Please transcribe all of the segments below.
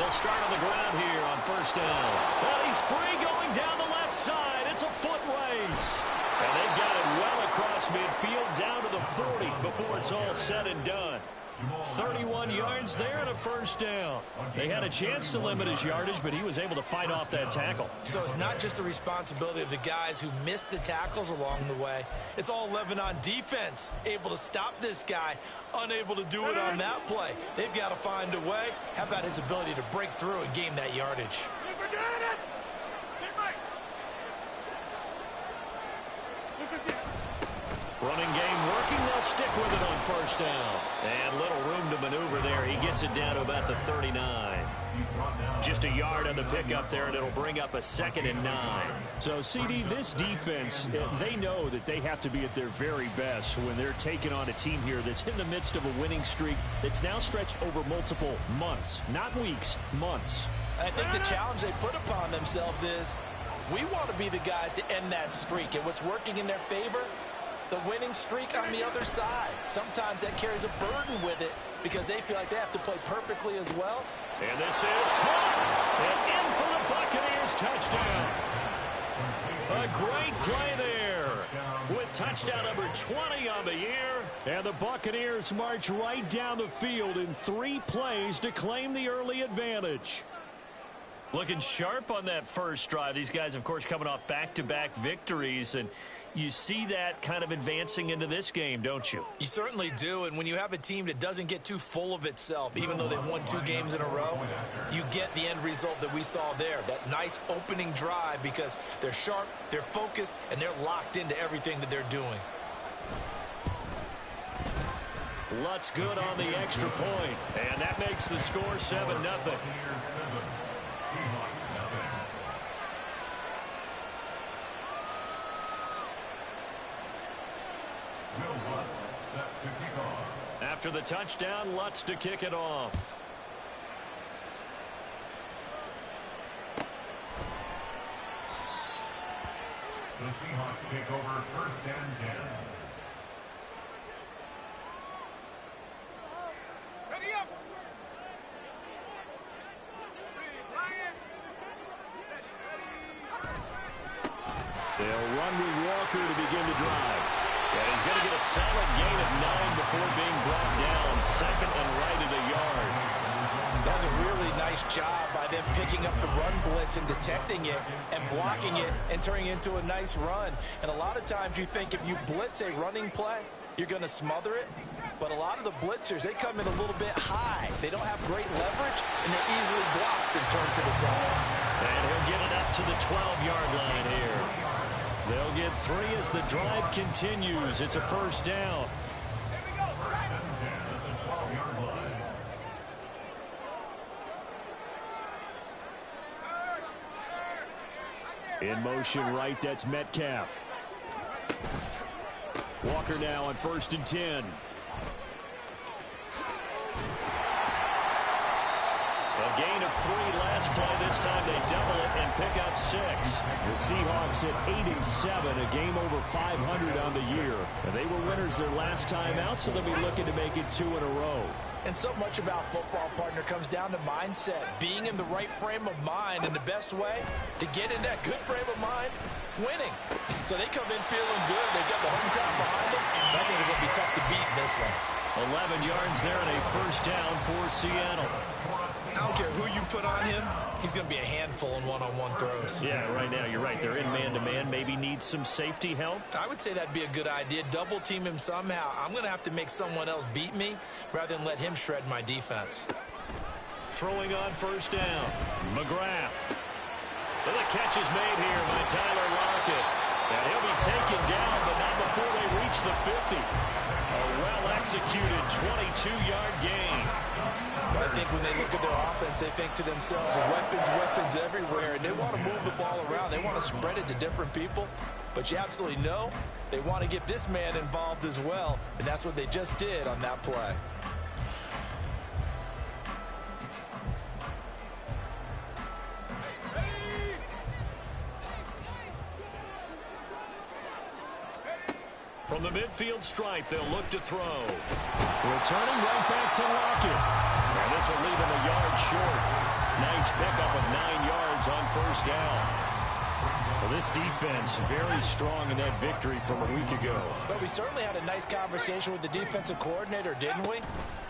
They'll start on the ground here on first down. Well, he's free going down the left side. It's a foot race. And they've got it well across midfield down to the 40 before it's all said and done. 31 yards there and a first down. They had a chance to limit his yardage, but he was able to fight off that tackle. So it's not just the responsibility of the guys who missed the tackles along the way. It's all Lebanon defense, able to stop this guy, unable to do it on that play. They've got to find a way. How about his ability to break through and gain that yardage? Running game working. They'll stick with it on first down. And little room to maneuver there. He gets it down to about the 39. Just a yard on the pickup there, and it'll bring up a 2nd and 9. So, CD, this defense, they know that they have to be at their very best when they're taking on a team here that's in the midst of a winning streak that's now stretched over multiple months. Not weeks, months. I think the challenge they put upon themselves is we want to be the guys to end that streak. And what's working in their favor? The winning streak on the other side. Sometimes that carries a burden with it because they feel like they have to play perfectly as well. And this is caught. And in for the Buccaneers touchdown. A great play there with touchdown number 20 on the year. And the Buccaneers march right down the field in 3 plays to claim the early advantage. Looking sharp on that first drive. These guys, of course, coming off back-to-back victories, and you see that kind of advancing into this game, don't you? You certainly do, and when you have a team that doesn't get too full of itself, even though they've won 2 games in a row, you get the end result that we saw there, that nice opening drive because they're sharp, they're focused, and they're locked into everything that they're doing. Lutz good on the extra point, and that makes the score 7-0. After the touchdown, Lutz to kick it off. The Seahawks take over first and 10. Ready up! They'll run with Walker to begin the drive. And he's going to get a solid gain of 9 before being brought down. 2nd and right at a yard. That was a really nice job by them picking up the run blitz and detecting it and blocking it and turning it into a nice run. And a lot of times you think if you blitz a running play, you're going to smother it. But a lot of the blitzers, they come in a little bit high. They don't have great leverage, and they're easily blocked and turned to the side. And he'll get it up to the 12-yard line here. They'll get 3 as the drive continues. It's a first down. In motion right, that's Metcalf. Walker now on 1st and 10. A gain of 3 last play. This time they double it and pick up 6. The Seahawks at 8-7, a game over 500 on the year. And they were winners their last time out, so they'll be looking to make it 2 in a row. And so much about football, partner, comes down to mindset, being in the right frame of mind, and the best way to get in that good frame of mind, winning. So they come in feeling good. They've got the home crowd behind them. I think it's going to be tough to beat in this one. 11 yards there and a first down for Seattle. I don't care who you put on him, he's going to be a handful in one-on-one throws. Yeah, right now you're right. They're in man-to-man. Maybe need some safety help. I would say that'd be a good idea. Double team him somehow. I'm going to have to make someone else beat me rather than let him shred my defense. Throwing on first down, McGrath. And the catch is made here by Tyler Lockett. And he'll be taken down, but not before they reach the 50. A well-executed 22-yard gain. I think when they look at their offense, they think to themselves, weapons everywhere, and they want to move the ball around. They want to spread it to different people, but you absolutely know they want to get this man involved as well, and that's what they just did on that play. From the midfield stripe, they'll look to throw. Returning right back to Lockett. And this will leave him a yard short. Nice pickup of 9 yards on first down. Well, this defense very strong in that victory from a week ago. But we certainly had a nice conversation with the defensive coordinator, didn't we?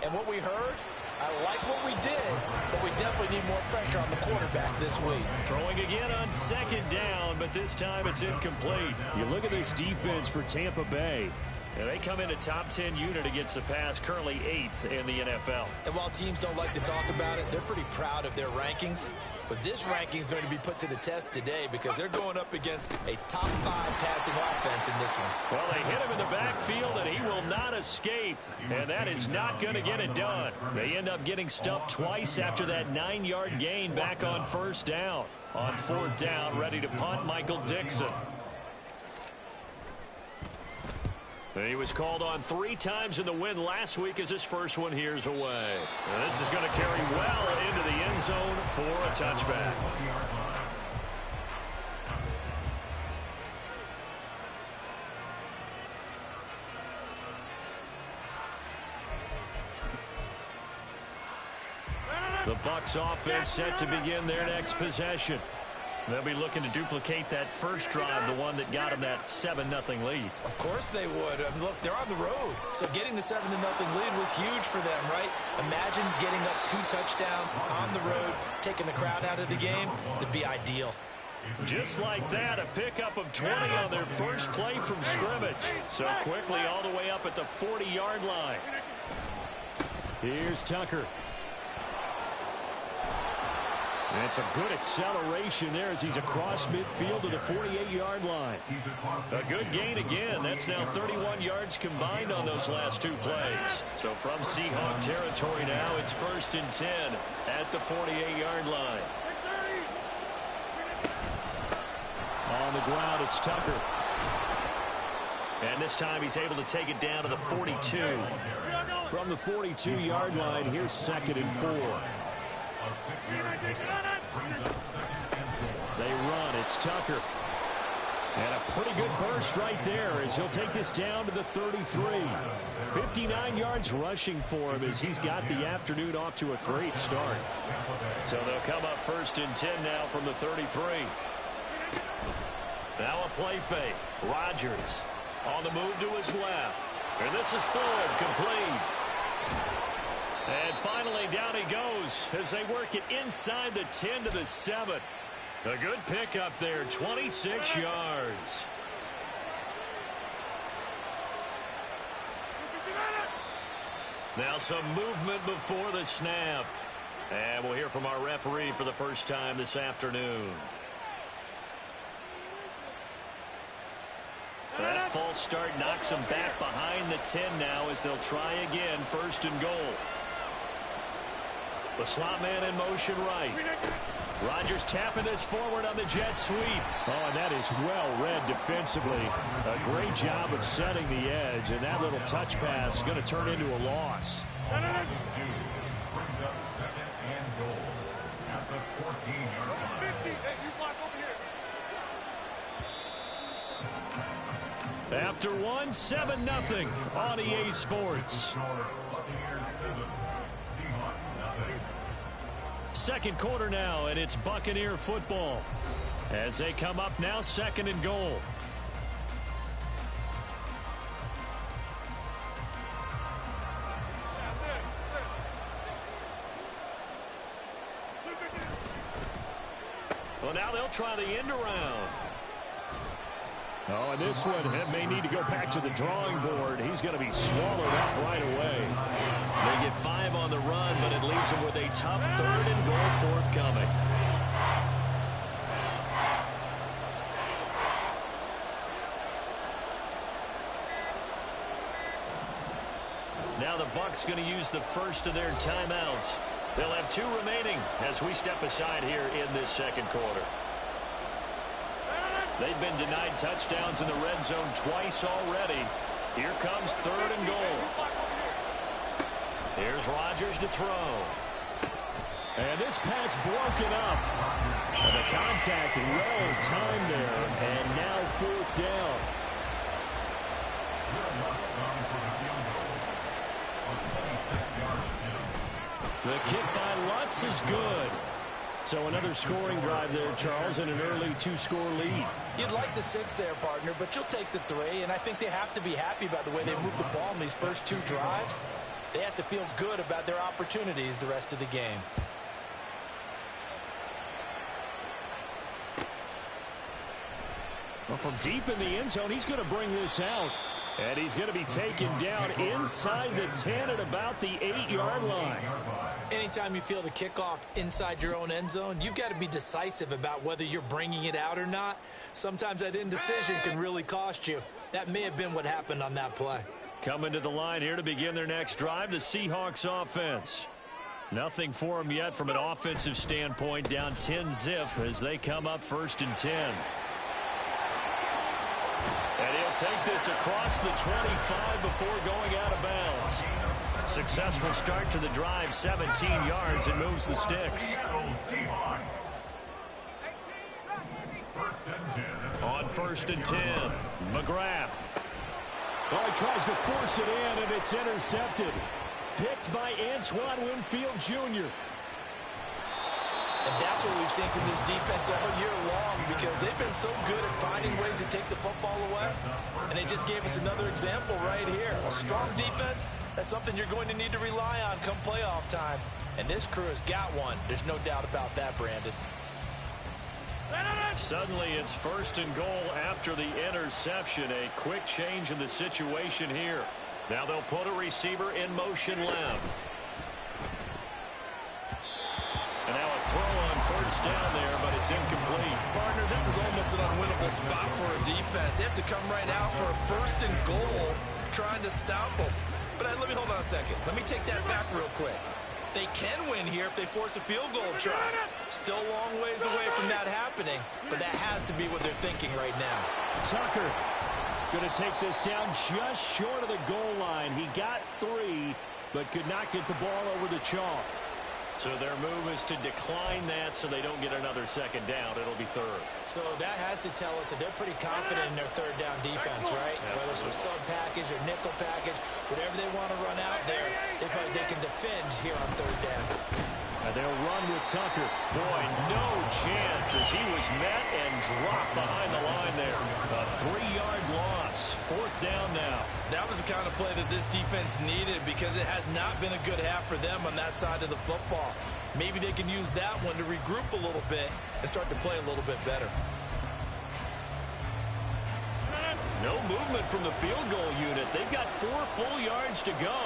And what we heard, I like what we did, but we definitely need more pressure on the quarterback this week. Throwing again on second down, but this time it's incomplete. You look at this defense for Tampa Bay. And they come in a top 10 unit against the pass, currently 8th in the NFL. And while teams don't like to talk about it, they're pretty proud of their rankings. But this ranking is going to be put to the test today because they're going up against a top 5 passing offense in this one. Well, they hit him in the backfield, and he will not escape. And that is not going to get it done. They end up getting stuffed twice after that 9-yard gain back on first down. On fourth down, ready to punt, Michael Dixon. And he was called on 3 times in the win last week as his first one here's away. And this is going to carry well into the end zone for a touchback. The Bucs offense set to begin their next possession. They'll be looking to duplicate that first drive, the one that got them that 7-0 lead. Of course they would. Look, they're on the road. So getting the 7-0 lead was huge for them, right? Imagine getting up 2 touchdowns on the road, taking the crowd out of the game. It'd be ideal. Just like that, a pickup of 20 on their first play from scrimmage. So quickly all the way up at the 40-yard line. Here's Tucker. And it's a good acceleration there as he's across midfield to the 48-yard line. A good gain again. That's now 31 yards combined on those last 2 plays. So from Seahawk territory now, it's 1st and 10 at the 48-yard line. On the ground, it's Tucker. And this time he's able to take it down to the 42. From the 42-yard line, here's 2nd and 4. They run. It's Tucker. And a pretty good burst right there as he'll take this down to the 33. 59 yards rushing for him as he's got the afternoon off to a great start. So they'll come up 1st and 10 now from the 33. Now a play fake. Rodgers on the move to his left. And this is third, complete. And finally, down he goes as they work it inside the 10 to the 7. A good pickup there, 26 yards. Now some movement before the snap. And we'll hear from our referee for the first time this afternoon. That false start knocks them back behind the 10 now as they'll try again, 1st and goal. The slot man in motion right. Rodgers tapping this forward on the jet sweep. Oh, and that is well read defensively. A great job of setting the edge, and that little touch pass is going to turn into a loss. Brings up 2nd and goal at the 14-yard line. After one, 7-0 on EA Sports. Second quarter now, and it's Buccaneer football. As they come up now, 2nd and goal. Well, now they'll try the end around. Oh, and this one may need to go back to the drawing board. He's going to be swallowed up right away. They get 5 on the run, but it leaves them with a tough 3rd and goal forthcoming. Now the Bucs going to use the first of their timeouts. They'll have 2 remaining as we step aside here in this second quarter. They've been denied touchdowns in the red zone twice already. Here comes 3rd and goal. Here's Rodgers to throw. And this pass broken up. And the contact well timed there. And now 4th down. The kick by Lutz is good. So another scoring drive there, Charles, and an early two-score lead. You'd like the 6 there, partner, but you'll take the 3, and I think they have to be happy about the way they moved the ball in these first 2 drives. They have to feel good about their opportunities the rest of the game. Well, from deep in the end zone, he's going to bring this out. And he's going to be taken down inside the 10 at about the 8-yard line. Anytime you feel the kickoff inside your own end zone, you've got to be decisive about whether you're bringing it out or not. Sometimes that indecision can really cost you. That may have been what happened on that play. Coming to the line here to begin their next drive, the Seahawks offense. Nothing for them yet from an offensive standpoint, down 10-zip as they come up 1st and 10. And he'll take this across the 25 before going out of bounds. Successful start to the drive, 17 yards, and moves the sticks. On 1st and 10, McGrath. Well, he tries to force it in, and it's intercepted. Picked by Antoine Winfield Jr. And that's what we've seen from this defense all year long, because they've been so good at finding ways to take the football away. And they just gave us another example right here. A strong defense, that's something you're going to need to rely on come playoff time. And this crew has got one. There's no doubt about that, Brandon. Suddenly it's 1st and goal after the interception. A quick change in the situation here. Now they'll put a receiver in motion left. And now a throw on 1st down there, but it's incomplete. Partner, this is almost an unwinnable spot for a defense. They have to come right out for a 1st and goal trying to stop them. But let me hold on a second. Let me take that back real quick. They can win here if they force a field goal try. Still a long ways away from that happening, but that has to be what they're thinking right now. Tucker going to take this down just short of the goal line. He got 3, but could not get the ball over the chalk. So their move is to decline that so they don't get another 2nd down. It'll be 3rd. So that has to tell us that they're pretty confident in their 3rd down defense, right? Absolutely. Whether it's a sub package or nickel package, whatever they want to run out there, they feel like they can defend here on 3rd down. And they'll run with Tucker. Boy, no chance as he was met and dropped behind the line there. A 3-yard loss. 4th down now. That was the kind of play that this defense needed because it has not been a good half for them on that side of the football. Maybe they can use that one to regroup a little bit and start to play a little bit better. No movement from the field goal unit. They've got 4 full yards to go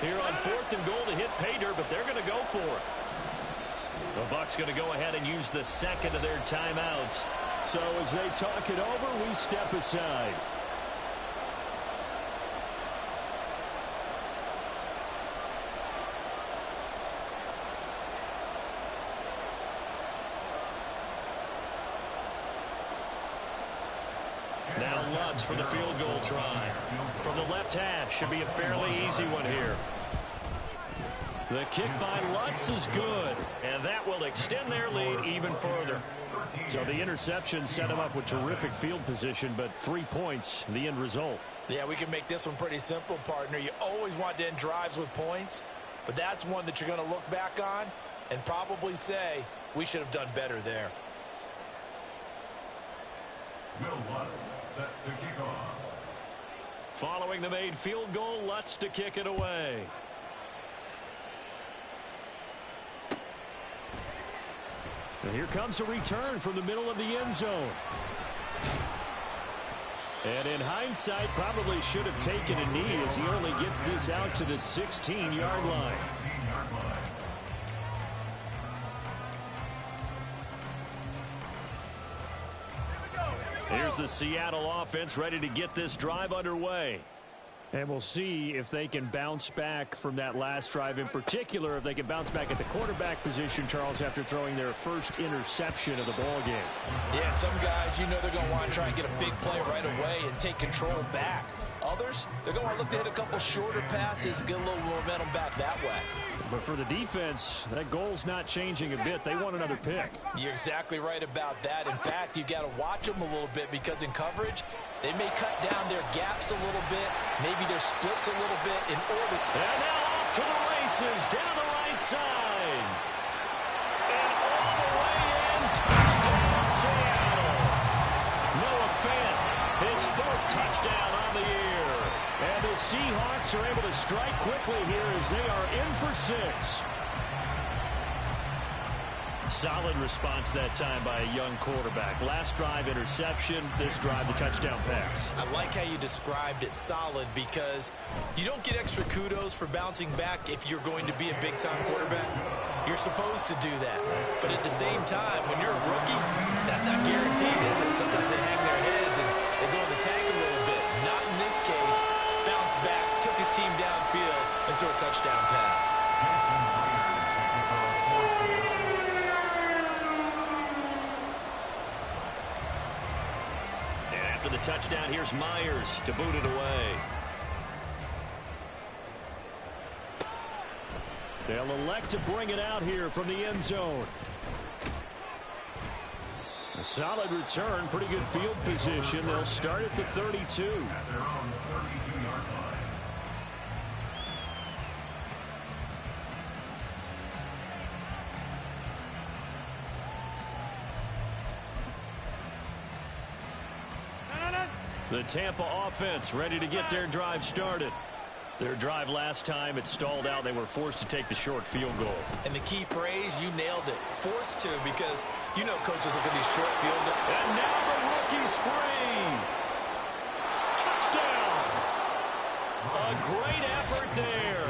here on 4th and goal to hit pay dirt, but they're going to go for it. The Bucs going to go ahead and use the 2nd of their timeouts. So as they talk it over, we step aside. Now Lutz for the field goal try. From the left hash, should be a fairly easy one here. The kick by Lutz is good, and that will extend their lead even further. So the interception set him up with terrific field position, but 3 points, the end result. Yeah, we can make this one pretty simple, partner. You always want to end drives with points, but that's one that you're going to look back on and probably say, we should have done better there. Will Lutz set to kick off. Following the made field goal, Lutz to kick it away. And here comes a return from the middle of the end zone. And in hindsight, probably should have taken a knee as he only gets this out to the 16-yard line. Here's the Seattle offense ready to get this drive underway. And we'll see if they can bounce back from that last drive, in particular if they can bounce back at the quarterback position, Charles, after throwing their first interception of the ball game. Yeah, and some guys, you know they're going to want to try and get a big play right away and take control back. Others, they're going to want to look to hit a couple shorter passes, get a little momentum back that way. But for the defense, that goal's not changing a bit. They want another pick. You're exactly right about that. In fact, you've got to watch them a little bit because in coverage, they may cut down their gaps a little bit, maybe their splits a little bit in order. And now off to the races, down the right side. And all the way touchdown, Seattle. Noah Fant, his 4th touchdown on the year. And the Seahawks are able to strike quickly here as they are in for 6. Solid response that time by a young quarterback. Last drive, interception. This drive, the touchdown pass. I like how you described it, solid, because you don't get extra kudos for bouncing back if you're going to be a big-time quarterback. You're supposed to do that. But at the same time, when you're a rookie, that's not guaranteed, is it? Sometimes they hang their heads and they go in the tank a little bit. Not in this case. Bounced back, took his team downfield, and threw a touchdown pass. After the touchdown, here's Myers to boot it away. They'll elect to bring it out here from the end zone. A solid return, pretty good field position. They'll start at the 32. At their own 32-yard line. The Tampa offense ready to get their drive started. Their drive last time, it stalled out. They were forced to take the short field goal. And the key phrase, you nailed it. Forced to, because you know coaches look at these short field goals. And now the rookie's free. Touchdown. A great effort there.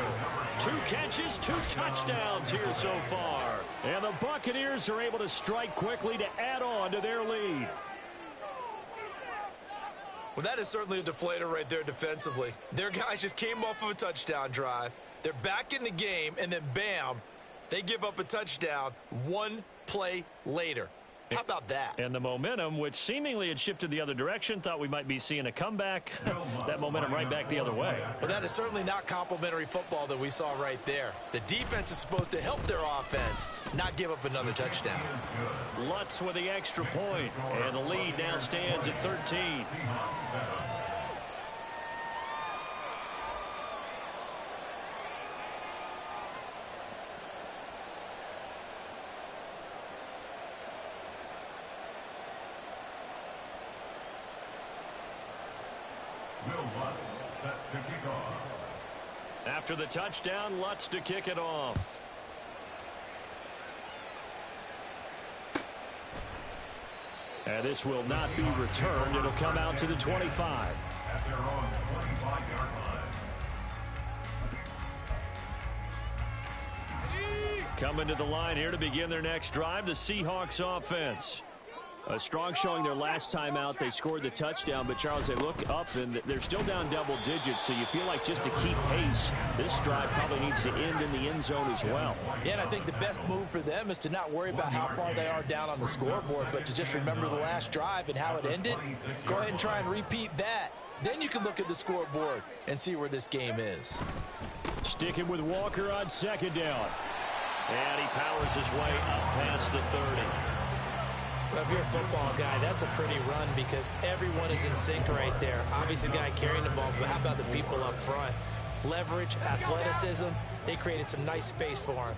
2 catches, 2 touchdowns here so far. And the Buccaneers are able to strike quickly to add on to their lead. Well, that is certainly a deflator right there defensively. Their guys just came off of a touchdown drive. They're back in the game, and then bam, they give up a touchdown 1 play later. How about that? And the momentum, which seemingly had shifted the other direction, thought we might be seeing a comeback. That momentum right back the other way. Well, that is certainly not complimentary football that we saw right there. The defense is supposed to help their offense, not give up another touchdown. Lutz with the extra point, and the lead now stands at 13. Set to kick off. After the touchdown, Lutz to kick it off. And this will not be returned. It'll come out to the 25. At their own 25-yard line. Coming to the line here to begin their next drive, the Seahawks offense. A strong showing their last time out. They scored the touchdown, but Charles, they look up and they're still down double digits, so you feel like just to keep pace, this drive probably needs to end in the end zone as well. Yeah, and I think the best move for them is to not worry about how far they are down on the scoreboard, but to just remember the last drive and how it ended. Go ahead and try and repeat that. Then you can look at the scoreboard and see where this game is. Sticking with Walker on 2nd down. And he powers his way up past the 30. Well, if you're a football guy, that's a pretty run because everyone is in sync right there. Obviously, the guy carrying the ball, but how about the people up front? Leverage, athleticism, they created some nice space for him.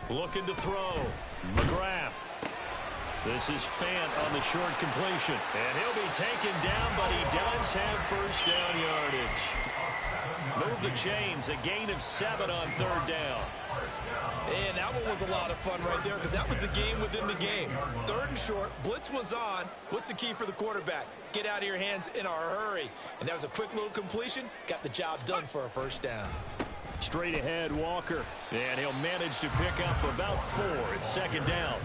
Looking to throw. McGrath. This is Fant on the short completion. And he'll be taken down, but he does have first down yardage. Move the chains. A gain of 7 on 3rd down. And that one was a lot of fun right there because that was the game within the game. 3rd and short. Blitz was on. What's the key for the quarterback? Get out of your hands in a hurry. And that was a quick little completion. Got the job done for a first down. Straight ahead, Walker. And he'll manage to pick up about 4 at 2nd down.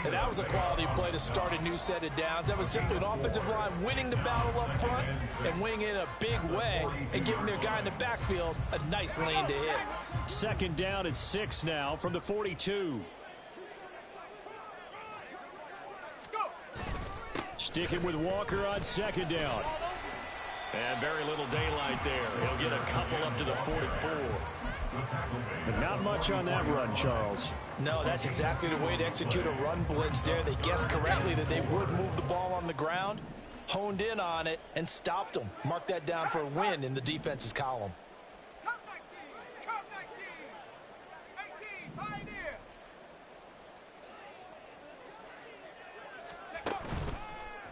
And that was a quality play to start a new set of downs. That was simply an offensive line winning the battle up front and winning in a big way and giving their guy in the backfield a nice lane to hit. 2nd down and 6 now from the 42. Sticking with Walker on 2nd down. And very little daylight there. He'll get a couple up to the 44. But not much on that run, Charles. No, that's exactly the way to execute a run blitz there. They guessed correctly that they would move the ball on the ground. honed in on it, and stopped them. Mark that down for a win in the defense's column.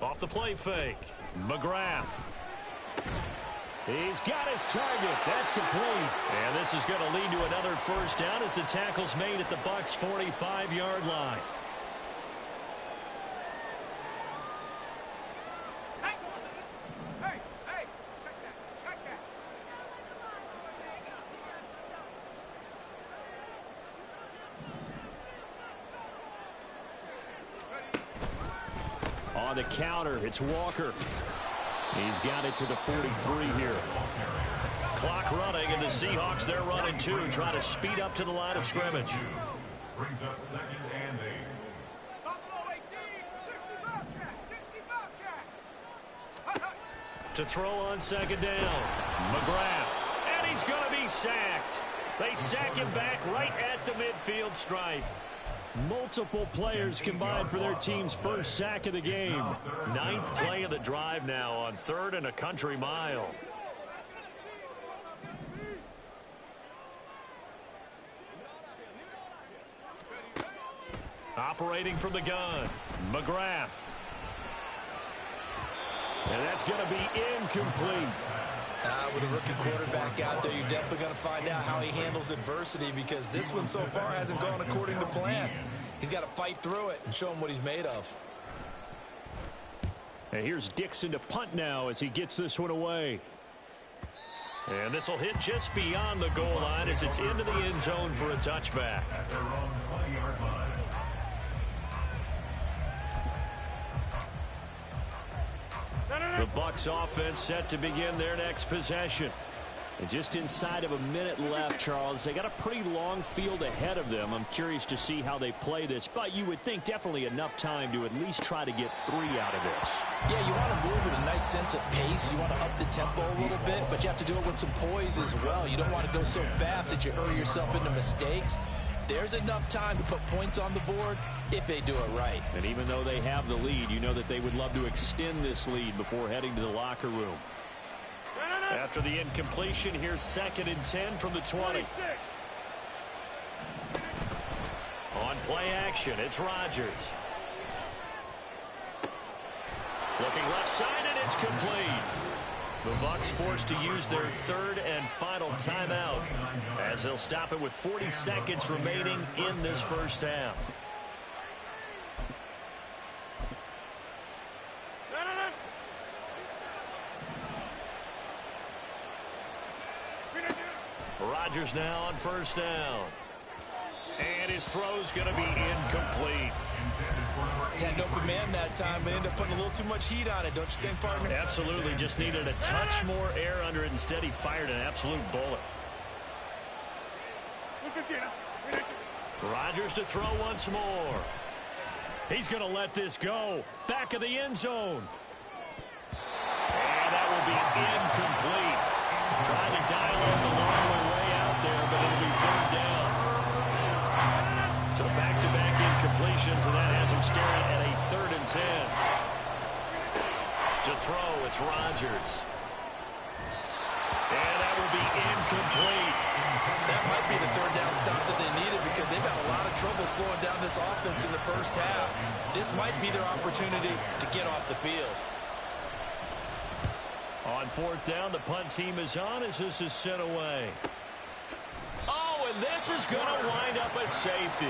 Off the play fake. McGrath. He's got his target. That's complete. And this is going to lead to another first down as the tackle's made at the Bucs' 45-yard line. On the counter, it's Walker. He's got it to the 43 here. Clock running, and the Seahawks, they're running two, trying to speed up to the line of scrimmage. Brings up 2nd and 8. To throw on 2nd down. McGrath. And he's going to be sacked. They sack him back right at the midfield stripe. Multiple players combined for their team's first sack of the game. 9th play of the drive now on 3rd and a country mile. Operating from the gun, McGrath. And that's going to be incomplete. With a rookie quarterback out there, you're definitely going to find out how he handles adversity, because this one so far hasn't gone according to plan. He's got to fight through it and show him what he's made of. And here's Dixon to punt now as he gets this one away. And this will hit just beyond the goal line as it's into the end zone for a touchback. At their own 20-yard line. The Bucs offense set to begin their next possession. And just inside of a minute left, Charles. They got a pretty long field ahead of them. I'm curious to see how they play this, but you would think definitely enough time to at least try to get 3 out of this. Yeah, you want to move with a nice sense of pace. You want to up the tempo a little bit, but you have to do it with some poise as well. You don't want to go so fast that you hurry yourself into mistakes. There's enough time to put points on the board if they do it right. And even though they have the lead, you know that they would love to extend this lead before heading to the locker room. After the incompletion, here's 2nd and 10 from the 20. On play action, it's Rodgers. Looking left side, and it's complete. The Bucs forced to use their 3rd and final timeout as they'll stop it with 40 seconds remaining in this first half. Rodgers now on 1st down. And his throw's going to be incomplete. Had no command that time, but ended up putting a little too much heat on it, don't you think, partner? Absolutely. Just needed a touch more air under it. Instead, he fired an absolute bullet. Rodgers to throw once more. He's going to let this go. Back of the end zone. And that will be incomplete. Trying to dial up the long way out there, but it'll be 3rd down. So back-to-back incompletions, and that has him staring at a 3rd and 10. To throw, it's Rodgers. And that will be incomplete. That might be the 3rd down stop that they needed, because they've had a lot of trouble slowing down this offense in the first half. This might be their opportunity to get off the field. On 4th down, the punt team is on as this is sent away. Oh, and this is going to wind up a safety.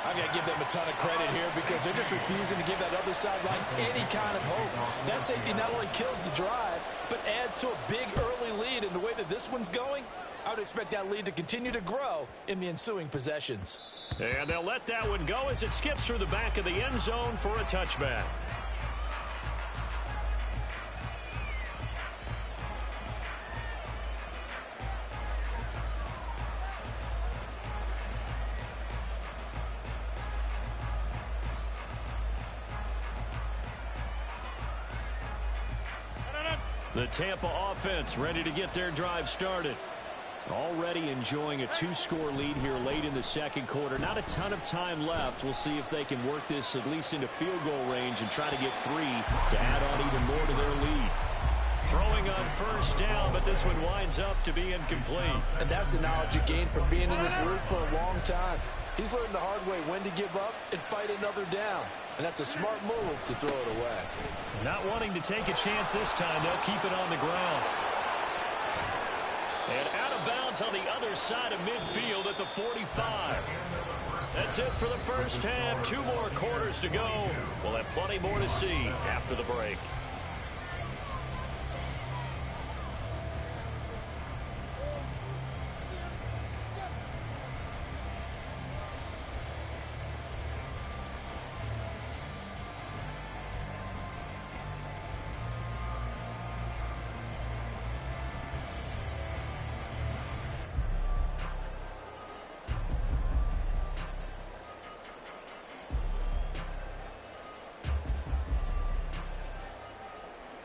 I've got to give them a ton of credit here, because they're just refusing to give that other sideline any kind of hope. That safety not only kills the drive, but adds to a big early lead. In the way that this one's going, I would expect that lead to continue to grow in the ensuing possessions. And they'll let that one go as it skips through the back of the end zone for a touchback. The Tampa offense ready to get their drive started. Already enjoying a 2-score lead here late in the second quarter. Not a ton of time left. We'll see if they can work this at least into field goal range and try to get 3 to add on even more to their lead. Throwing on first down, but this one winds up to be incomplete. And that's the knowledge you gain from being in this league for a long time. He's learned the hard way when to give up and fight another down. And that's a smart move to throw it away. Not wanting to take a chance this time, they'll keep it on the ground. And out of bounds on the other side of midfield at the 45. That's it for the first half. 2 more quarters to go. We'll have plenty more to see after the break.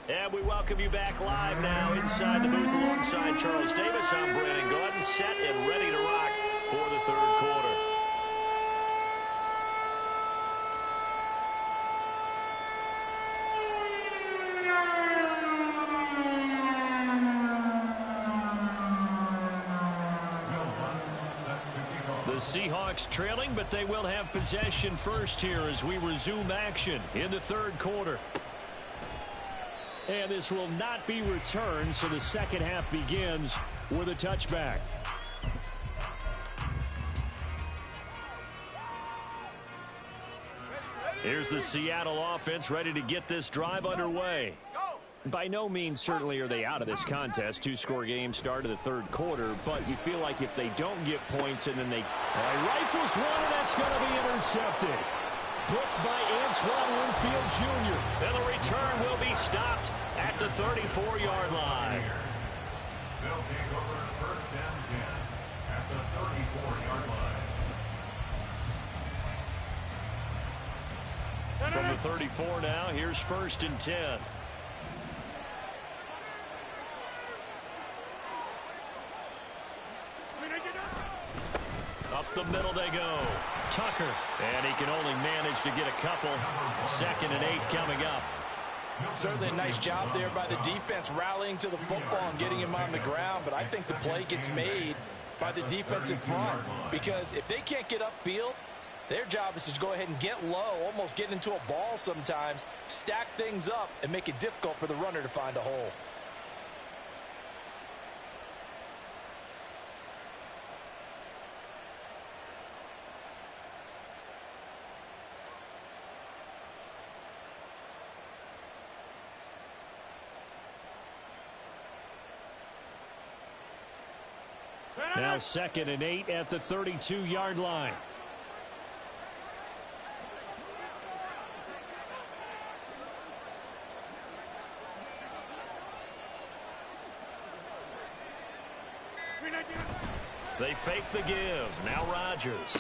And we welcome you back live now inside the booth alongside Charles Davis. I'm Brandon Gordon, set and ready to rock for the third quarter. The Seahawks trailing, but they will have possession first here as we resume action in the third quarter. And this will not be returned, so the second half begins with a touchback. Here's the Seattle offense ready to get this drive underway. By no means certainly are they out of this contest. 2-score game start of the third quarter, but you feel like if they don't get points and then they rifles one, and that's going to be intercepted. Blocked by Antoine Winfield Jr. And the return will be stopped at the 34-yard line. They'll take over first down 10 at the 34-yard line. From the 34 now, here's first and 10. Up the middle they go. Tucker. And he can only manage to get a couple. 2nd and 8 coming up. Certainly a nice job there by the defense rallying to the football and getting him on the ground. But I think the play gets made by the defensive front. Because if they can't get upfield, their job is to go ahead and get low, almost get into a ball sometimes, stack things up, and make it difficult for the runner to find a hole. Now 2nd and 8 at the 32-yard line. They fake the give. Now Rodgers.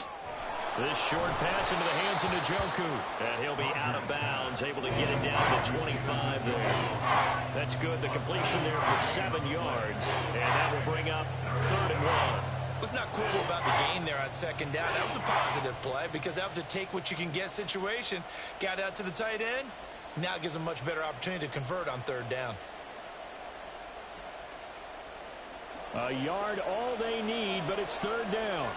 This short pass into the hands of Njoku. And he'll be out of bounds, able to get it down to 25 there. That's good. The completion there for 7 yards. And that will bring up 3rd and 1. What's not cool about the gain there on 2nd down? That was a positive play because that was a take-what-you-can-get situation. Got out to the tight end. Now it gives a much better opportunity to convert on 3rd down. A yard all they need, but it's 3rd down.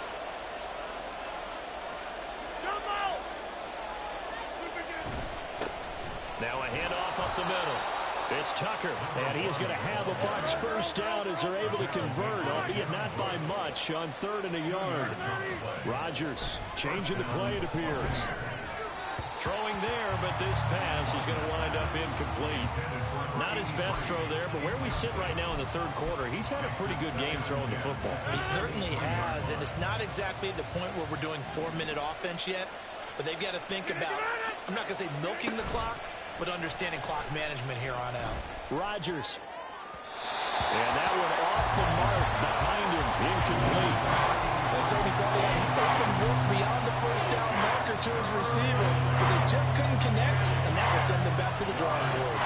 Now a handoff up the middle. It's Tucker, and he is going to have a Bucs first down as they're able to convert, albeit not by much, on 3rd and a yard. Rodgers changing the play, it appears. Throwing there, but this pass is going to wind up incomplete. Not his best throw there, but where we sit right now in the third quarter, he's had a pretty good game throwing the football. He certainly has, and it's not exactly the point where we're doing 4-minute offense yet, but they've got to think about, I'm not going to say milking the clock, but understanding clock management here on out. Rodgers. And that one off the mark behind him, incomplete. So he thought he had open work beyond the first down marker to his receiver, but they just couldn't connect, and that will send them back to the drawing board.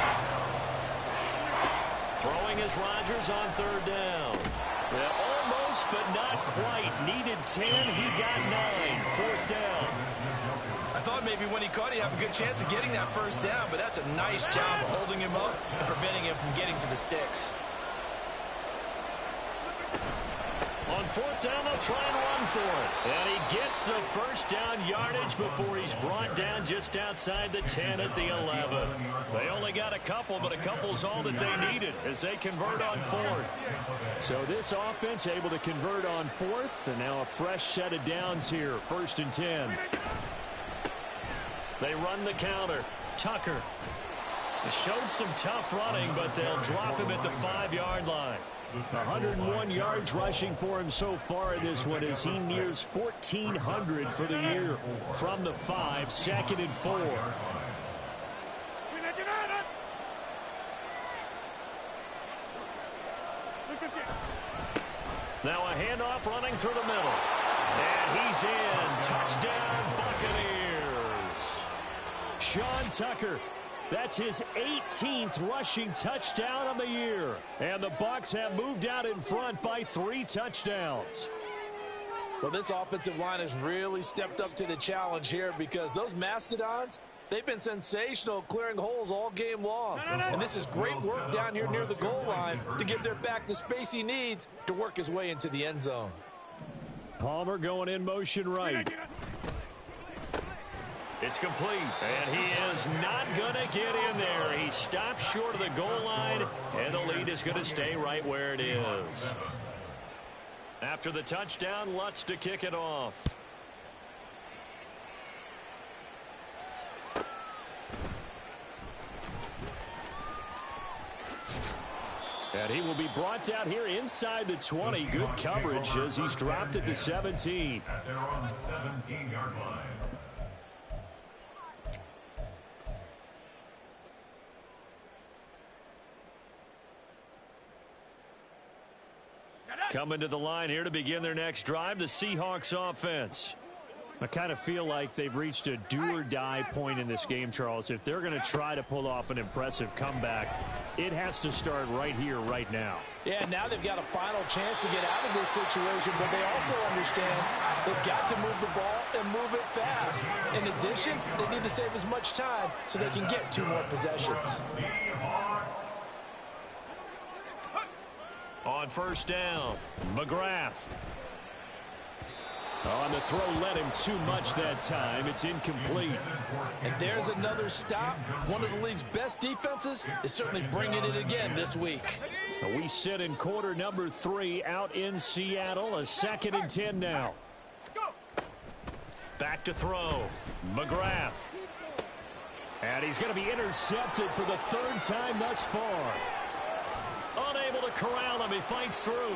Throwing is Rodgers on 3rd down. Yeah, almost, but not quite. Needed 10. He got 9. Fourth down. I thought maybe when he caught it, he'd have a good chance of getting that first down, but that's a nice job of holding him up and preventing him from getting to the sticks. On fourth down, they'll try and run for it. And he gets the first down yardage before he's brought down just outside the 10 at the 11. They only got a couple, but a couple's all that they needed as they convert on fourth. So this offense able to convert on fourth, and now a fresh set of downs here, 1st and 10. They run the counter. Tucker. They showed some tough running, but they'll drop him at the 5-yard line. 101 yards rushing for him so far in this one as he nears 1,400 for the year. From the 5, 2nd and 4. Now a handoff running through the middle. And he's in. Touchdown, Buccaneers. Sean Tucker. That's his 18th rushing touchdown of the year. And the Bucs have moved out in front by 3 touchdowns. Well, this offensive line has really stepped up to the challenge here because those Mastodons, they've been sensational clearing holes all game long. And this is great work down here near the goal line to give their back the space he needs to work his way into the end zone. Palmer going in motion right. It's complete, and he is not going to get in there. He stops short of the goal line, and the lead is going to stay right where it is. After the touchdown, Lutz to kick it off. And he will be brought down here inside the 20. Good coverage as he's dropped at the 17. At their own 17-yard line. Coming to the line here to begin their next drive, the Seahawks offense. I kind of feel like they've reached a do-or-die point in this game, Charles. If they're going to try to pull off an impressive comeback, it has to start right here, right now. Yeah, now they've got a final chance to get out of this situation, but they also understand they've got to move the ball and move it fast. In addition, they need to save as much time so they can get 2 more possessions. On first down, McGrath. On the throw, led him too much that time. It's incomplete. And there's another stop. One of the league's best defenses is certainly bringing it again this week. We sit in quarter number 3 out in Seattle. A 2nd and 10 now. Back to throw, McGrath. And he's going to be intercepted for the 3rd time thus far. Unable to corral him. He fights through.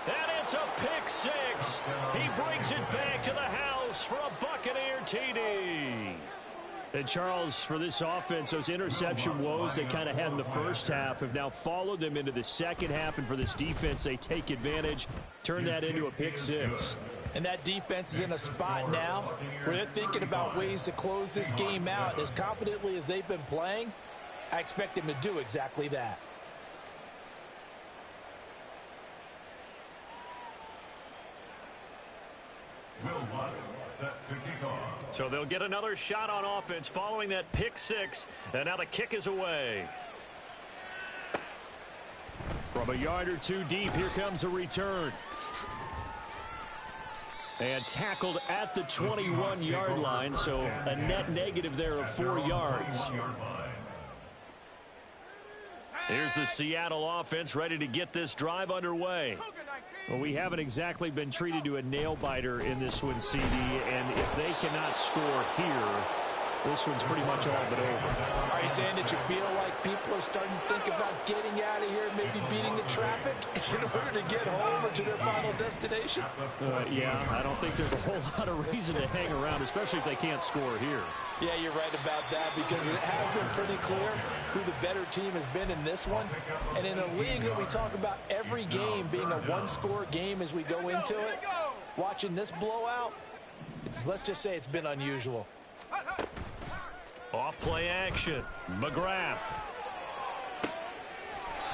And it's a pick 6. He brings it back to the house for a Buccaneer TD. And Charles, for this offense, those interception woes they kind of had in the first half have now followed them into the second half. And for this defense, they take advantage, turn that into a pick 6. And that defense is in a spot now where they're thinking about ways to close this game out. And as confidently as they've been playing, I expect them to do exactly that. Set to kick off. So they'll get another shot on offense following that pick 6. And now the kick is away. From a yard or 2 deep, here comes a return. And tackled at the 21-yard line, so a net negative there of 4 yards. Here's the Seattle offense ready to get this drive underway. Well, we haven't exactly been treated to a nail-biter in this one, CD, and if they cannot score here, this one's pretty much all but over. Are you saying that you feel like people are starting to think about getting out of here and maybe beating the traffic in order to get home or to their final destination? Yeah, I don't think there's a whole lot of reason to hang around, especially if they can't score here. Yeah, you're right about that because it has been pretty clear who the better team has been in this one. And in a league that we talk about every game being a one-score game as we go into it, watching this blowout, let's just say it's been unusual. Off play action. McGrath.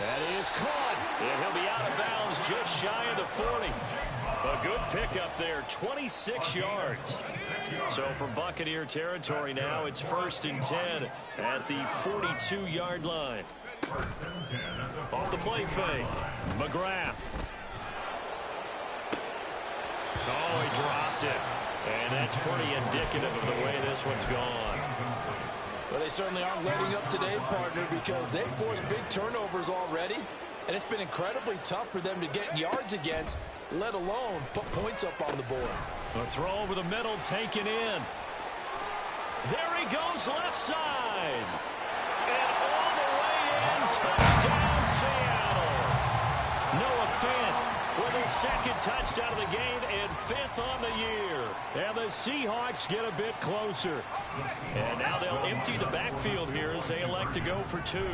That is caught. And he'll be out of bounds just shy of the 40. A good pickup there, 26 yards. So from Buccaneer territory now, it's 1st and 10 at the 42-yard line. Off the play fake, McGrath. Oh, he dropped it. And that's pretty indicative of the way this one's gone. Well, they certainly aren't letting up today, partner, because they've forced big turnovers already. And it's been incredibly tough for them to get yards against, let alone put points up on the board. A throw over the middle, taken in. There he goes, left side. And all the way in, touchdown, Seattle. Noah Fant with his 2nd touchdown of the game and 5th on the year. And the Seahawks get a bit closer. And now they'll empty the backfield here as they elect to go for 2.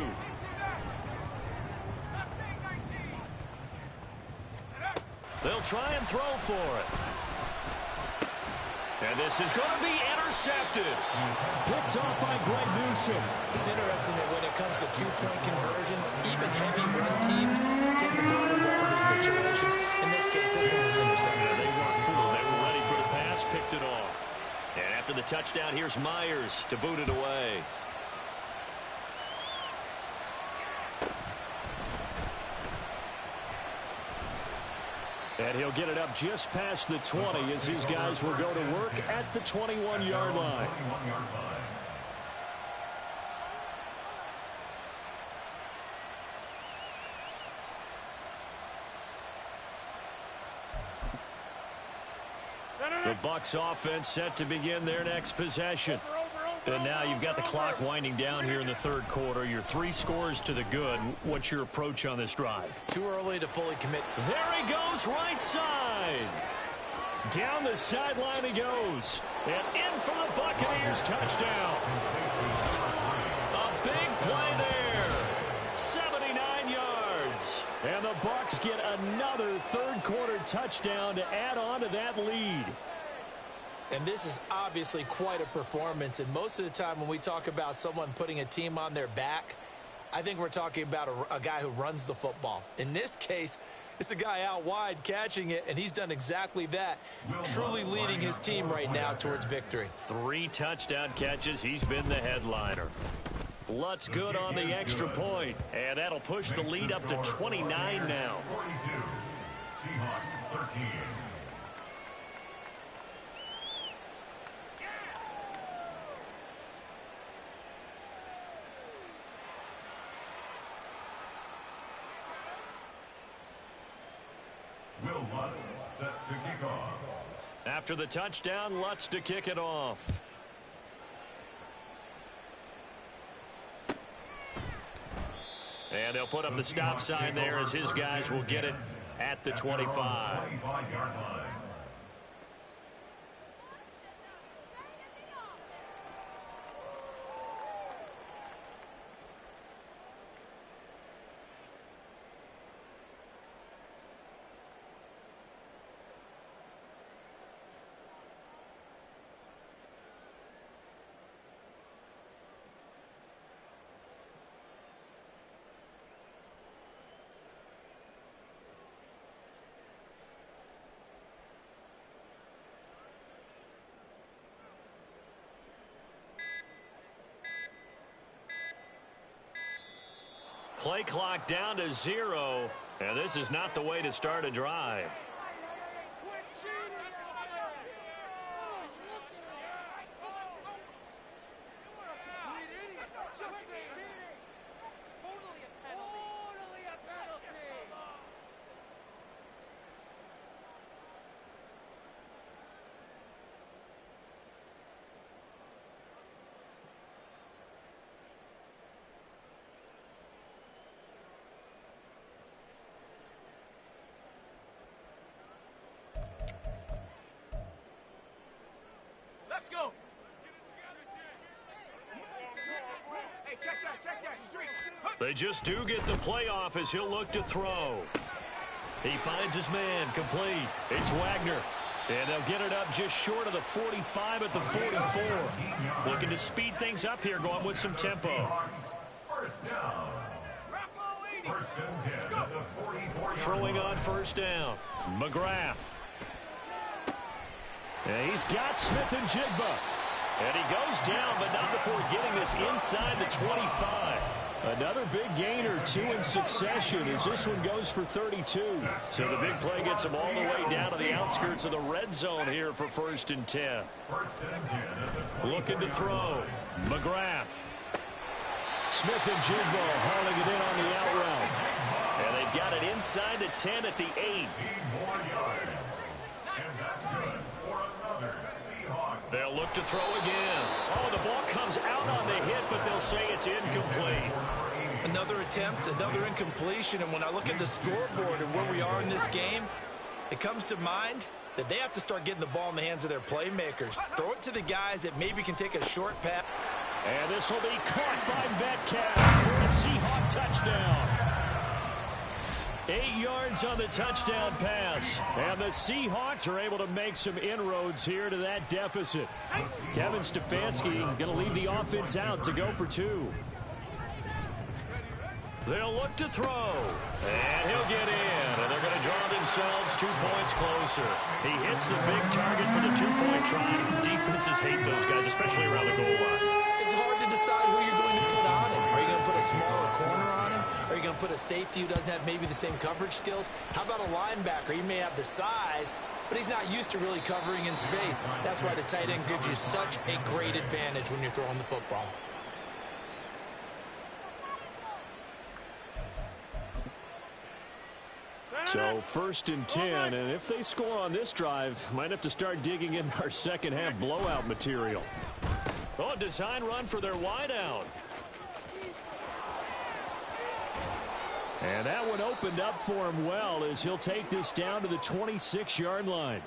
They'll try and throw for it. And this is going to be intercepted. Picked off by Greg Newsome. It's interesting that when it comes to 2-point conversions, even heavy run teams tend to throw the ball in these situations. In this case, this one was intercepted. They weren't fooled. They were ready for the pass, picked it off. And after the touchdown, here's Myers to boot it away. And he'll get it up just past the 20 as these guys will go to work at the 21-yard line. The Bucs offense set to begin their next possession. And now you've got the clock winding down here in the 3rd quarter. Your 3 scores to the good. What's your approach on this drive? Too early to fully commit. There he goes, right side. Down the sideline he goes. And in for the Buccaneers, touchdown. A big play there. 79 yards. And the Bucs get another 3rd quarter touchdown to add on to that lead. And this is obviously quite a performance. And most of the time when we talk about someone putting a team on their back, I think we're talking about a guy who runs the football. In this case, it's a guy out wide catching it, and he's done exactly that, truly leading his team right now towards victory. 3 touchdown catches. He's been the headliner. Lutz good on the extra point, and that'll push the lead up to 29 now. 42. Seahawks 13. Will Lutz set to kick off. After the touchdown, Lutz to kick it off. And they'll put up the stop sign there as his guys will get it at the 25. 25-yard line. Play clock down to 0, and this is not the way to start a drive. They just do get the playoff as he'll look to throw. He finds his man, complete. It's Wagner. And they'll get it up just short of the 45 at the 44. Looking to speed things up here, going with some tempo. First down. First and 10 at the 44-yard Throwing line. on first down. McGrath. And he's got Smith and Jigba. And he goes down, but not before getting this inside the 25. Another big gain or two in succession as this one goes for 32. So the big play gets him all the way down to the outskirts of the red zone here for first and 10. First and 10 at the Looking to throw. McGrath. Smith and Jigba hauling it in on the out route. And they've got it inside the 10 at the 8. 15 more yards. And that's good for another Seahawks. They'll look to throw again. Oh, the ball comes out on the hit, but they'll say it's incomplete. Another attempt, another incompletion, and when I look at the scoreboard and where we are in this game, it comes to mind that they have to start getting the ball in the hands of their playmakers. Throw it to the guys that maybe can take a short pass. And this will be caught by Metcalf for a Seahawk touchdown. 8 yards on the touchdown pass. And the Seahawks are able to make some inroads here to that deficit. Kevin Stefanski going to leave the offense out to go for 2. They'll look to throw. And he'll get in. And they're going to draw themselves 2 points closer. He hits the big target for the 2-point try. Defenses hate those guys, especially around the goal line. It's hard to decide who you're going to put on him. Are you going to put a smaller corner on him? Are you going to put a safety who doesn't have maybe the same coverage skills? How about a linebacker? He may have the size, but he's not used to really covering in space. That's why the tight end gives you such a great advantage when you're throwing the football. So first and 10, and if they score on this drive, might have to start digging in our second half blowout material. Oh, design run for their wideout. And that one opened up for him well as he'll take this down to the 26-yard line.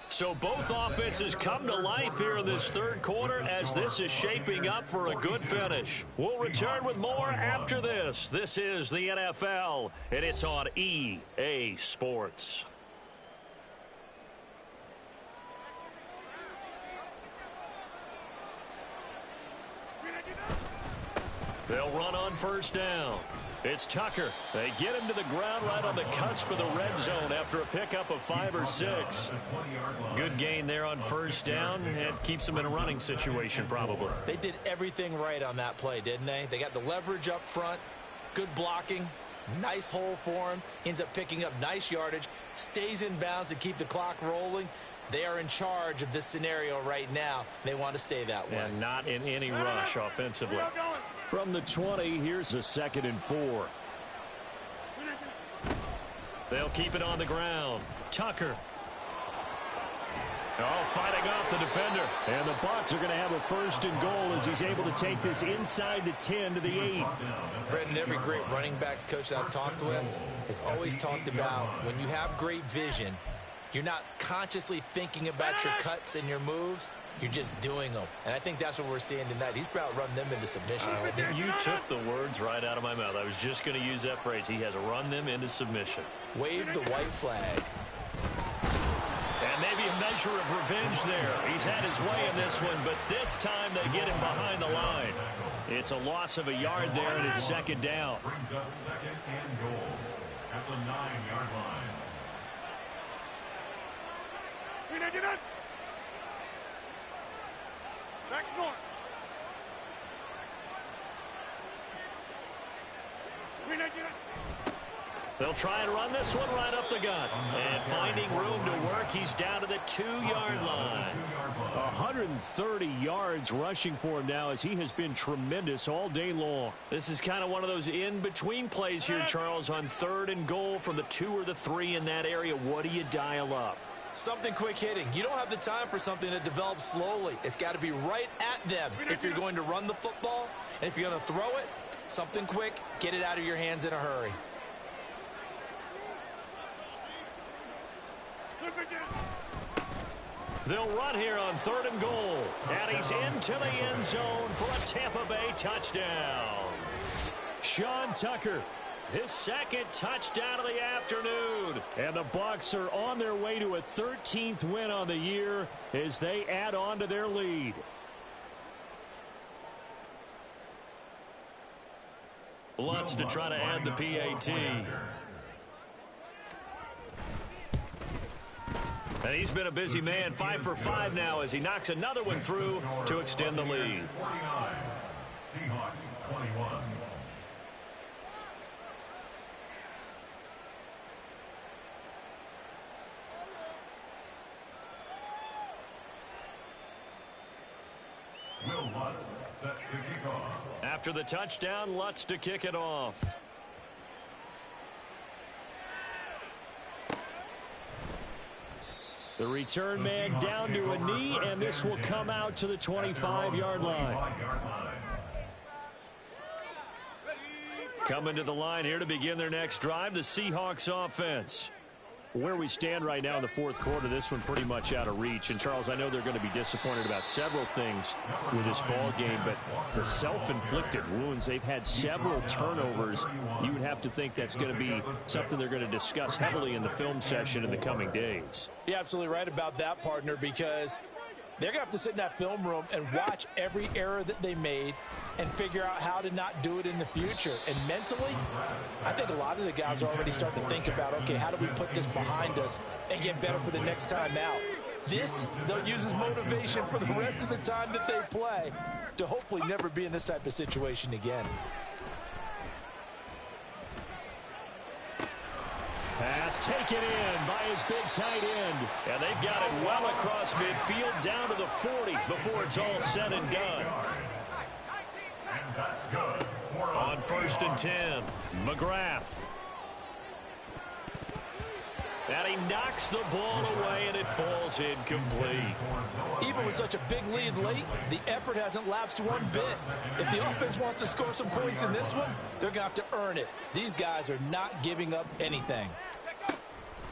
So both offenses come to life here in this third quarter as this is shaping up for a good finish. We'll return with more after this. This is the NFL, and it's on EA Sports. They'll run on first down. It's Tucker. They get him to the ground right on the cusp of the red zone after a pickup of 5 or 6. Good gain there on first down. It keeps them in a running situation probably. They did everything right on that play, didn't they? They got the leverage up front, good blocking, nice hole for him. Ends up picking up nice yardage, stays in bounds to keep the clock rolling. They are in charge of this scenario right now. They want to stay that way. And not in any rush offensively. From the 20, here's a 2nd and 4. They'll keep it on the ground. Tucker. Oh, fighting off the defender. And the Bucs are going to have a 1st and goal as he's able to take this inside the 10 to the 8. Brendan, every great running backs coach that I've talked with has always talked about when you have great vision, you're not consciously thinking about your cuts and your moves. You're just doing them. And I think that's what we're seeing tonight. He's about to run them into submission. You took the words right out of my mouth. I was just going to use that phrase. He has run them into submission. Wave the white flag. And maybe a measure of revenge there. He's had his way in this one, but this time they get him behind the line. It's a loss of a yard there, and it's 2nd down. Brings up 2nd and goal at the 9-yard line. Back north. They'll try and run this one right up the gut. And finding room to work, he's down to the 2-yard line. 130 yards rushing for him now as he has been tremendous all day long. This is kind of one of those in-between plays here, Charles, on 3rd and goal from the 2 or the 3 in that area. What do you dial up? Something quick hitting. You don't have the time for something that develops slowly. It's got to be right at them if you're going to run the football. And if you're going to throw it, something quick, get it out of your hands in a hurry. They'll run here on 3rd and goal. And he's into the end zone for a Tampa Bay touchdown. Sean Tucker, his 2nd touchdown of the afternoon. And the Bucs are on their way to a 13th win on the year as they add on to their lead. Lutz to try to add the PAT. And he's been a busy man, 5 for 5 now as he knocks another one through to extend the lead. Seahawks 21. Will Lutz set to kick off. After the touchdown, Lutz to kick it off. The return man down to a knee, and this will come out to the 25-yard line. Coming to the line here to begin their next drive, the Seahawks offense. Where we stand right now in the fourth quarter, this one pretty much out of reach. And, Charles, I know they're going to be disappointed about several things with this ball game, but the self-inflicted wounds, they've had several turnovers. You would have to think that's going to be something they're going to discuss heavily in the film session in the coming days. You're absolutely right about that, partner, because they're going to have to sit in that film room and watch every error that they made and figure out how to not do it in the future. And mentally, I think a lot of the guys are already starting to think about, okay, how do we put this behind us and get better for the next time out? This, they'll use as motivation for the rest of the time that they play to hopefully never be in this type of situation again. Pass taken in by his big tight end. And they've got it well across midfield down to the 40 before it's all said and done. And that's good. On 1st and 10, McGrath. And he knocks the ball away, and it falls incomplete. Even with such a big lead late, the effort hasn't lapsed one bit. If the offense wants to score some points in this one, they're going to have to earn it. These guys are not giving up anything.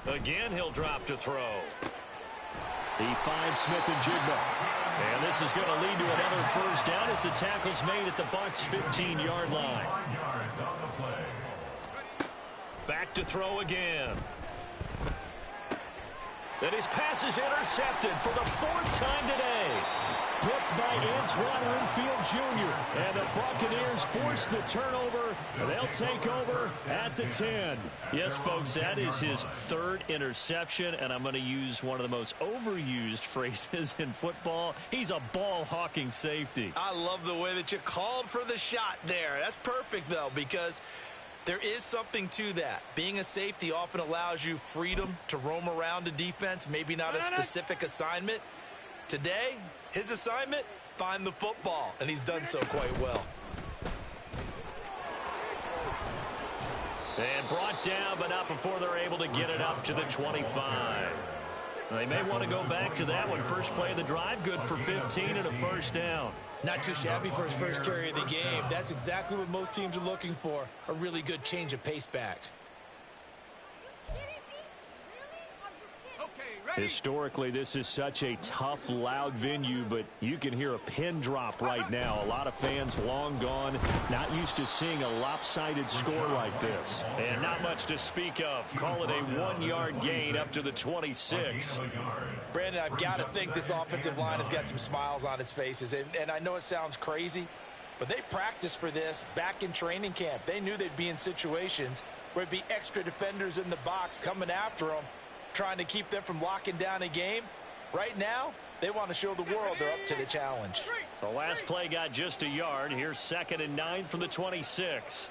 Again, he'll drop to throw. He finds Smith and Jigba. And this is going to lead to another first down as the tackle's made at the Bucs' 15-yard line. Back to throw again. And his pass is intercepted for the 4th time today. Blocked by Antoine Winfield Jr. And the Buccaneers force the turnover. And they'll take over at the 10. Yes, folks, that is his 3rd interception. And I'm going to use one of the most overused phrases in football. He's a ball-hawking safety. I love the way that you called for the shot there. That's perfect, though, because there is something to that. Being a safety often allows you freedom to roam around a defense, maybe not a specific assignment. Today, his assignment, find the football, and he's done so quite well. And brought down, but not before they're able to get it up to the 25. They may want to go back to that one. First play of the drive, good for 15 and a first down. Not too shabby for his first carry of the game. That's exactly what most teams are looking for, a really good change of pace back. Historically, this is such a tough, loud venue, but you can hear a pin drop right now. A lot of fans long gone, not used to seeing a lopsided score like this. And not much to speak of. Call it a 1-yard gain up to the 26. Brandon, I've got to think this offensive line has got some smiles on its faces. And I know it sounds crazy, but they practiced for this back in training camp. They knew they'd be in situations where it'd be extra defenders in the box coming after them, trying to keep them from locking down a game. Right now, they want to show the world they're up to the challenge. The last play got just a yard. Here's 2nd and 9 from the 26.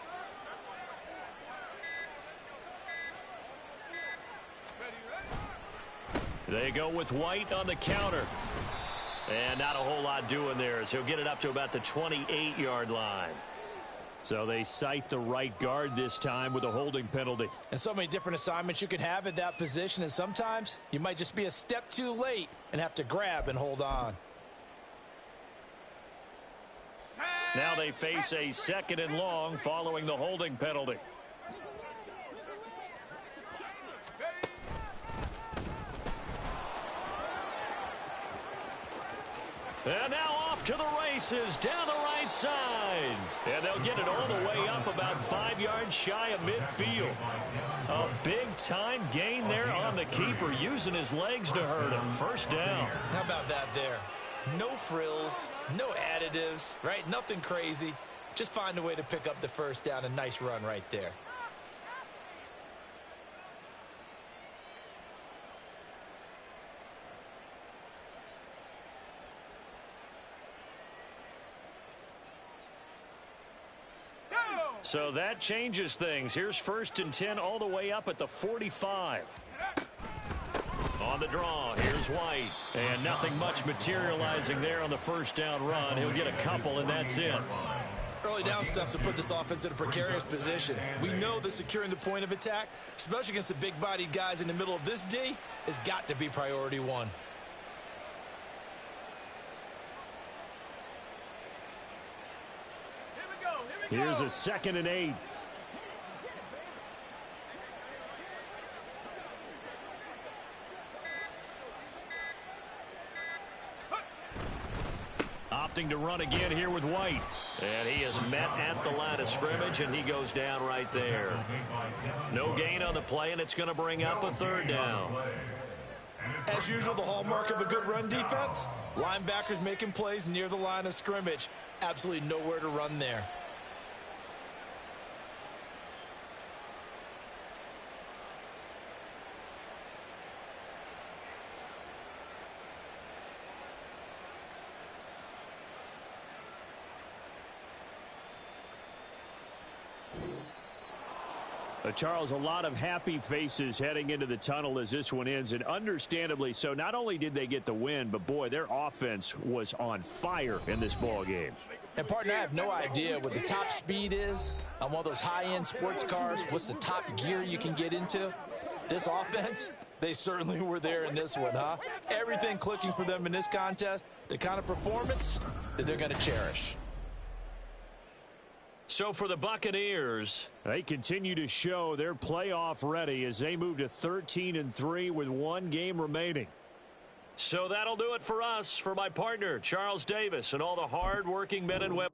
They go with White on the counter. And not a whole lot doing there as he'll get it up to about the 28-yard line. So they cite the right guard this time with a holding penalty. And so many different assignments you can have at that position, and sometimes you might just be a step too late and have to grab and hold on. Now they face a 2nd and long following the holding penalty. And now off to the races down the right side. And they'll get it all the way up about 5 yards shy of midfield. A big-time gain there on the keeper, using his legs to hurt him. First down. How about that there? No frills, no additives, right? Nothing crazy. Just find a way to pick up the first down. A nice run right there. So that changes things. Here's 1st and 10 all the way up at the 45. On the draw, here's White. And nothing much materializing there on the first down run. He'll get a couple, and that's it. Early down stuff to put this offense in a precarious position. We know that securing the point of attack, especially against the big-bodied guys in the middle of this D, has got to be priority one. Here's a 2nd and 8. Opting to run again here with White. And he is met at the line of scrimmage, and he goes down right there. No gain on the play, and it's going to bring up a 3rd down. As usual, the hallmark of a good run defense, linebackers making plays near the line of scrimmage. Absolutely nowhere to run there. Charles, a lot of happy faces heading into the tunnel as this one ends, and understandably so. Not only did they get the win, but boy, their offense was on fire in this ball game. And partner, I have no idea what the top speed is on one of those high-end sports cars. What's the top gear you can get into? This offense, they certainly were there in this one, huh? Everything clicking for them in this contest, the kind of performance that they're going to cherish. So for the Buccaneers, they continue to show they're playoff ready as they move to 13-3 with 1 game remaining. So that'll do it for us. For my partner, Charles Davis, and all the hard-working men and women.